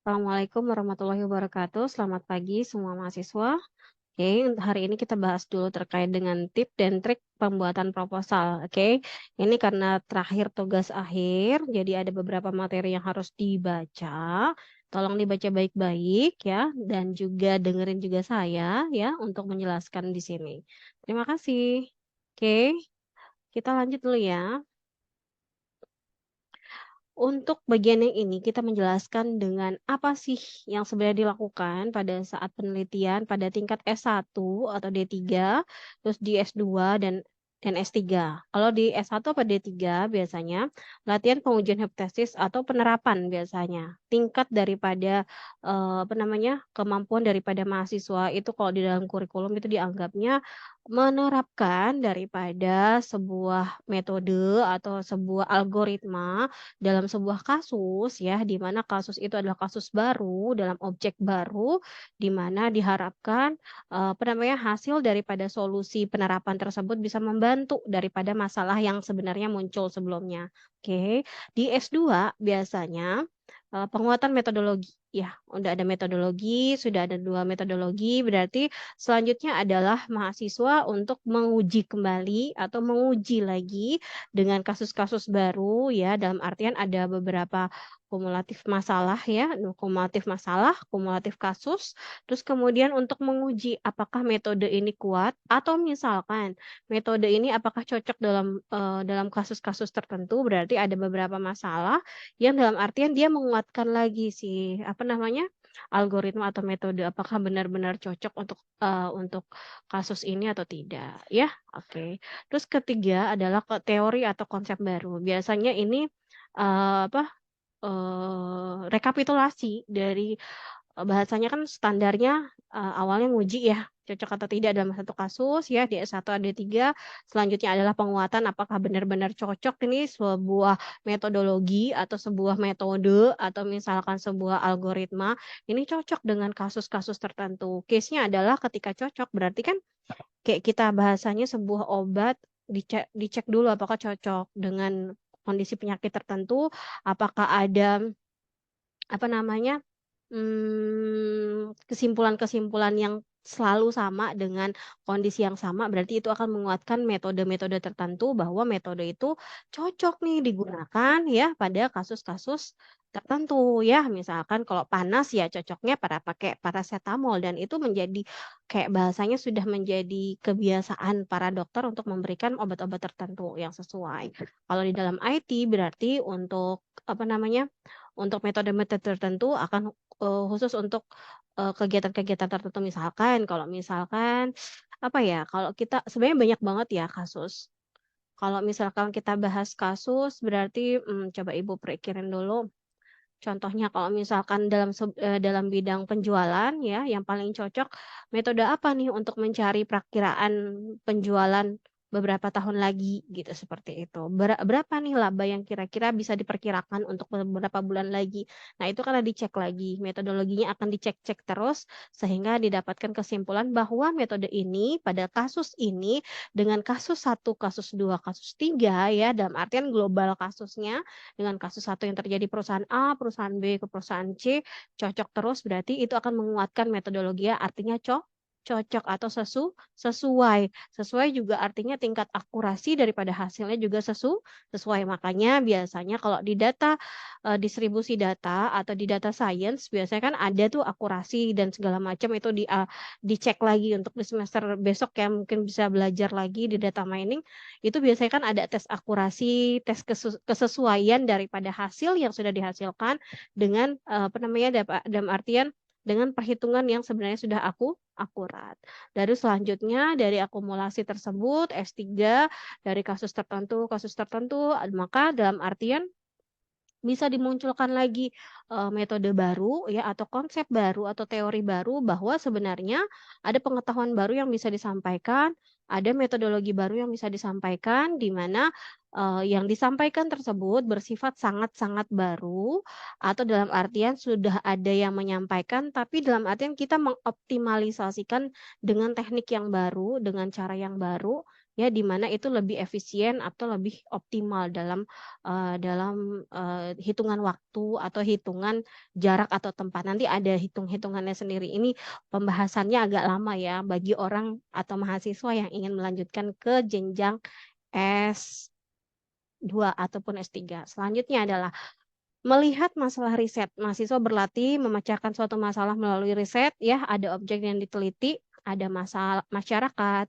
Assalamualaikum warahmatullahi wabarakatuh. Selamat pagi semua mahasiswa. Oke, hari ini kita bahas dulu terkait dengan tip dan trik pembuatan proposal. Oke, ini karena terakhir tugas akhir, jadi ada beberapa materi yang harus dibaca. Tolong dibaca baik-baik ya, dan juga dengerin juga saya ya untuk menjelaskan di sini. Terima kasih. Oke, kita lanjut dulu ya. Untuk bagian yang ini kita menjelaskan dengan apa sih yang sebenarnya dilakukan pada saat penelitian pada tingkat S1 atau D3, terus di S2 dan S3. Kalau di S1 atau D3 biasanya latihan pengujian hipotesis atau penerapan biasanya. Tingkat daripada apa namanya? Kemampuan daripada mahasiswa itu kalau di dalam kurikulum itu dianggapnya menerapkan daripada sebuah metode atau sebuah algoritma dalam sebuah kasus ya, di mana kasus itu adalah kasus baru dalam objek baru, di mana diharapkan, apa namanya, hasil daripada solusi penerapan tersebut bisa membantu daripada masalah yang sebenarnya muncul sebelumnya. Oke, di S2 biasanya, penguatan metodologi ya, udah ada metodologi, sudah ada 2 metodologi, berarti selanjutnya adalah mahasiswa untuk menguji kembali atau menguji lagi dengan kasus-kasus baru ya, dalam artian ada beberapa kumulatif masalah ya, kumulatif masalah, kumulatif kasus, terus kemudian untuk menguji apakah metode ini kuat atau misalkan metode ini apakah cocok dalam kasus-kasus tertentu, berarti ada beberapa masalah yang dalam artian dia menguatkan lagi si, apa namanya, algoritma atau metode apakah benar-benar cocok untuk kasus ini atau tidak, ya. Oke. Terus ketiga adalah teori atau konsep baru. Biasanya ini, apa, rekapitulasi dari, bahasanya kan standarnya, awalnya nguji ya, cocok atau tidak dalam satu kasus ya di S1 ada 3, selanjutnya adalah penguatan apakah benar-benar cocok ini sebuah metodologi atau sebuah metode atau misalkan sebuah algoritma, ini cocok dengan kasus-kasus tertentu. Case-nya adalah ketika cocok berarti kan kayak kita bahasanya sebuah obat dicek dulu apakah cocok dengan kondisi penyakit tertentu, apakah ada, apa namanya, kesimpulan-kesimpulan yang selalu sama dengan kondisi yang sama, berarti itu akan menguatkan metode-metode tertentu bahwa metode itu cocok nih digunakan ya pada kasus-kasus tertentu ya. Misalkan kalau panas ya cocoknya pada pakai parasetamol dan itu menjadi kayak bahasanya sudah menjadi kebiasaan para dokter untuk memberikan obat-obat tertentu yang sesuai. Kalau di dalam IT berarti untuk, apa namanya, untuk metode-metode tertentu akan, khusus untuk, kegiatan-kegiatan tertentu misalkan kalau misalkan, apa ya, kalau kita sebenarnya banyak banget ya kasus. Kalau misalkan kita bahas kasus berarti, coba Ibu pikirin dulu. Contohnya kalau misalkan dalam bidang penjualan ya, yang paling cocok metode apa nih untuk mencari perakiraan penjualan beberapa tahun lagi gitu, seperti itu. Berapa nih laba yang kira-kira bisa diperkirakan untuk beberapa bulan lagi. Nah, itu karena dicek lagi, metodologinya akan dicek-cek terus sehingga didapatkan kesimpulan bahwa metode ini pada kasus ini dengan kasus satu, kasus 2, kasus 3 ya, dalam artian global kasusnya dengan kasus satu yang terjadi perusahaan A, perusahaan B, ke perusahaan C, cocok terus berarti itu akan menguatkan metodologi ya, artinya cocok atau sesuai. Sesuai juga artinya tingkat akurasi daripada hasilnya juga sesuai. Makanya biasanya kalau di data, distribusi data atau di data science biasanya kan ada tuh akurasi dan segala macam itu dicek lagi untuk di semester besok ya mungkin bisa belajar lagi di data mining, itu biasanya kan ada tes akurasi, tes kesesuaian daripada hasil yang sudah dihasilkan dengan, apa namanya, dalam artian dengan perhitungan yang sebenarnya sudah akurat. Dari selanjutnya dari akumulasi tersebut S3 dari kasus tertentu, maka dalam artian bisa dimunculkan lagi, metode baru ya atau konsep baru atau teori baru bahwa sebenarnya ada pengetahuan baru yang bisa disampaikan, ada metodologi baru yang bisa disampaikan di mana, yang disampaikan tersebut bersifat sangat-sangat baru atau dalam artian sudah ada yang menyampaikan tapi dalam artian kita mengoptimalisasikan dengan teknik yang baru, dengan cara yang baru ya di mana itu lebih efisien atau lebih optimal dalam hitungan waktu atau hitungan jarak atau tempat. Nanti ada hitung-hitungannya sendiri. Ini pembahasannya agak lama ya bagi orang atau mahasiswa yang ingin melanjutkan ke jenjang S2 ataupun S3. Selanjutnya adalah melihat masalah riset. Mahasiswa berlatih memecahkan suatu masalah melalui riset, ya, ada objek yang diteliti, ada masalah masyarakat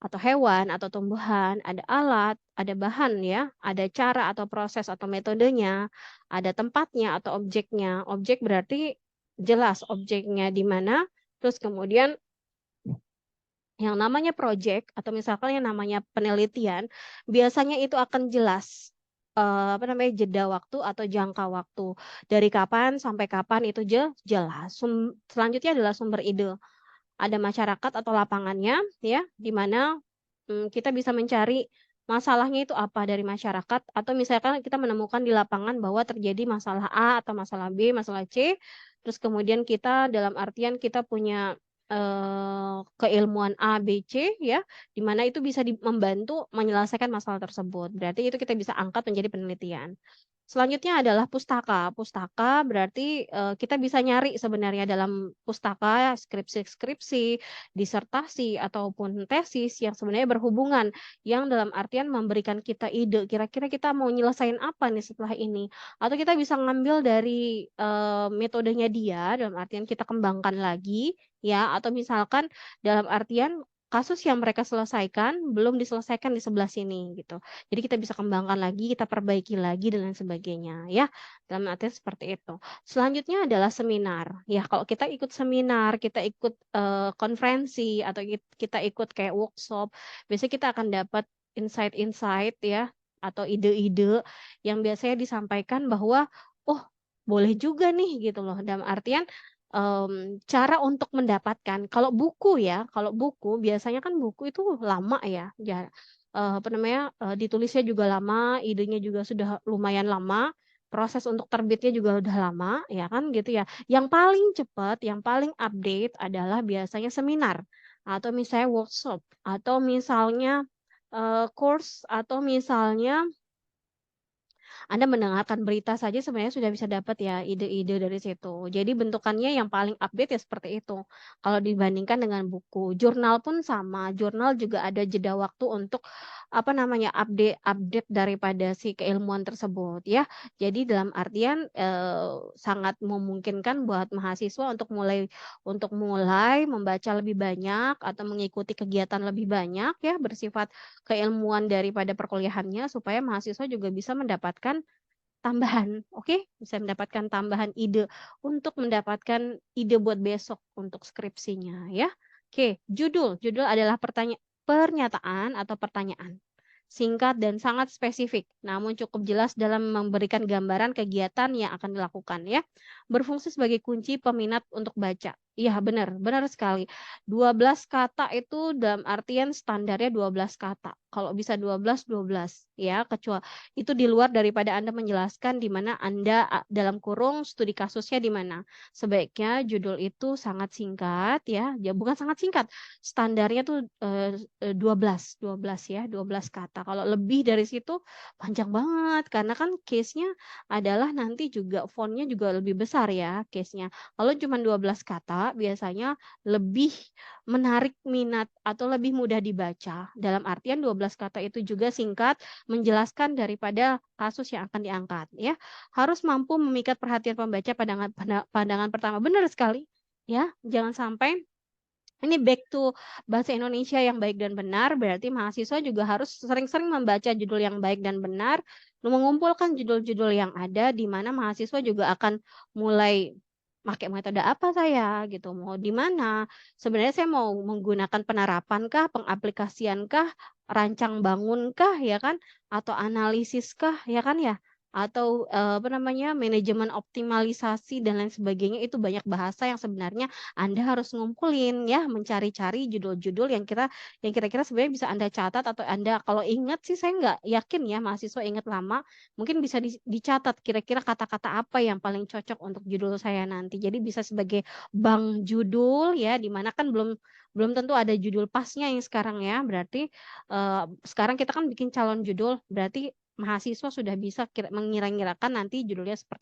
atau hewan atau tumbuhan, ada alat, ada bahan ya, ada cara atau proses atau metodenya, ada tempatnya atau objeknya. Objek berarti jelas objeknya di mana, terus kemudian yang namanya project atau misalkan yang namanya penelitian, biasanya itu akan jelas, jeda waktu atau jangka waktu. Dari kapan sampai kapan itu jelas. Selanjutnya adalah sumber ide. Ada masyarakat atau lapangannya ya, di mana, kita bisa mencari masalahnya itu apa dari masyarakat atau misalkan kita menemukan di lapangan bahwa terjadi masalah A atau masalah B, masalah C, terus kemudian kita dalam artian kita punya, keilmuan A, B, C ya, di mana itu bisa membantu menyelesaikan masalah tersebut. Berarti itu kita bisa angkat menjadi penelitian. Selanjutnya adalah pustaka. Pustaka berarti, kita bisa nyari sebenarnya dalam pustaka skripsi-skripsi, disertasi, ataupun tesis yang sebenarnya berhubungan, yang dalam artian memberikan kita ide, kira-kira kita mau nyelesain apa nih setelah ini. Atau kita bisa ngambil dari, metodenya dia, dalam artian kita kembangkan lagi, ya, atau misalkan dalam artian kasus yang mereka selesaikan, belum diselesaikan di sebelah sini, gitu. Jadi kita bisa kembangkan lagi, kita perbaiki lagi dan lain sebagainya ya, dalam artian seperti itu. Selanjutnya adalah seminar. Ya kalau kita ikut seminar, kita ikut, konferensi atau kita ikut kayak workshop, biasanya kita akan dapat insight-insight ya, atau ide-ide yang biasanya disampaikan bahwa, "Oh boleh juga nih," gitu loh. Dalam artian, cara untuk mendapatkan kalau buku biasanya kan buku itu lama ya, ditulisnya juga lama, idenya juga sudah lumayan lama, proses untuk terbitnya juga udah lama, ya kan gitu ya. Yang paling cepat, yang paling update adalah biasanya seminar, atau misalnya workshop, atau misalnya, course, atau misalnya anda mendengarkan berita saja sebenarnya sudah bisa dapat ya ide-ide dari situ. Jadi bentukannya yang paling update ya seperti itu, kalau dibandingkan dengan buku. Jurnal pun sama, jurnal juga ada jeda waktu untuk, update update daripada si keilmuan tersebut ya. Jadi dalam artian, sangat memungkinkan buat mahasiswa untuk mulai membaca lebih banyak atau mengikuti kegiatan lebih banyak ya, bersifat keilmuan daripada perkuliahannya, supaya mahasiswa juga bisa mendapatkan tambahan, oke? Bisa mendapatkan tambahan ide untuk mendapatkan ide buat besok untuk skripsinya ya. Oke, judul adalah pernyataan atau pertanyaan. Singkat dan sangat spesifik, namun cukup jelas dalam memberikan gambaran kegiatan yang akan dilakukan ya. Berfungsi sebagai kunci peminat untuk baca. Iya benar, benar sekali. 12 kata itu dalam artian standarnya 12 kata. Kalau bisa 12 ya, kecuali itu di luar daripada Anda menjelaskan di mana Anda dalam kurung studi kasusnya di mana. Sebaiknya judul itu sangat singkat ya, bukan sangat singkat, standarnya tuh 12 ya, 12 kata. Kalau lebih dari situ panjang banget karena kan case-nya adalah nanti juga font-nya juga lebih besar ya case-nya. Kalau cuma 12 kata biasanya lebih menarik minat atau lebih mudah dibaca. Dalam artian 12 kata itu juga singkat, menjelaskan daripada kasus yang akan diangkat ya. Harus mampu memikat perhatian pembaca pandangan pertama. Benar sekali ya, jangan sampai ini back to bahasa Indonesia yang baik dan benar, berarti mahasiswa juga harus sering-sering membaca judul yang baik dan benar, mengumpulkan judul-judul yang ada, di mana mahasiswa juga akan mulai pakai metode apa saya gitu, mau di mana, sebenarnya saya mau menggunakan penerapankah, pengaplikasiankah, rancang bangunkah ya kan, atau analisiskah ya kan ya. atau, apa namanya, manajemen optimalisasi dan lain sebagainya, itu banyak bahasa yang sebenarnya Anda harus ngumpulin ya, mencari-cari judul-judul yang kira-kira sebenarnya bisa Anda catat atau Anda kalau ingat sih saya nggak yakin ya mahasiswa ingat lama, mungkin bisa dicatat kira-kira kata-kata apa yang paling cocok untuk judul saya nanti. Jadi bisa sebagai bank judul ya, di mana kan belum belum tentu ada judul pasnya yang sekarang ya, berarti, sekarang kita kan bikin calon judul, berarti mahasiswa sudah bisa mengira-ngirakan nanti judulnya seperti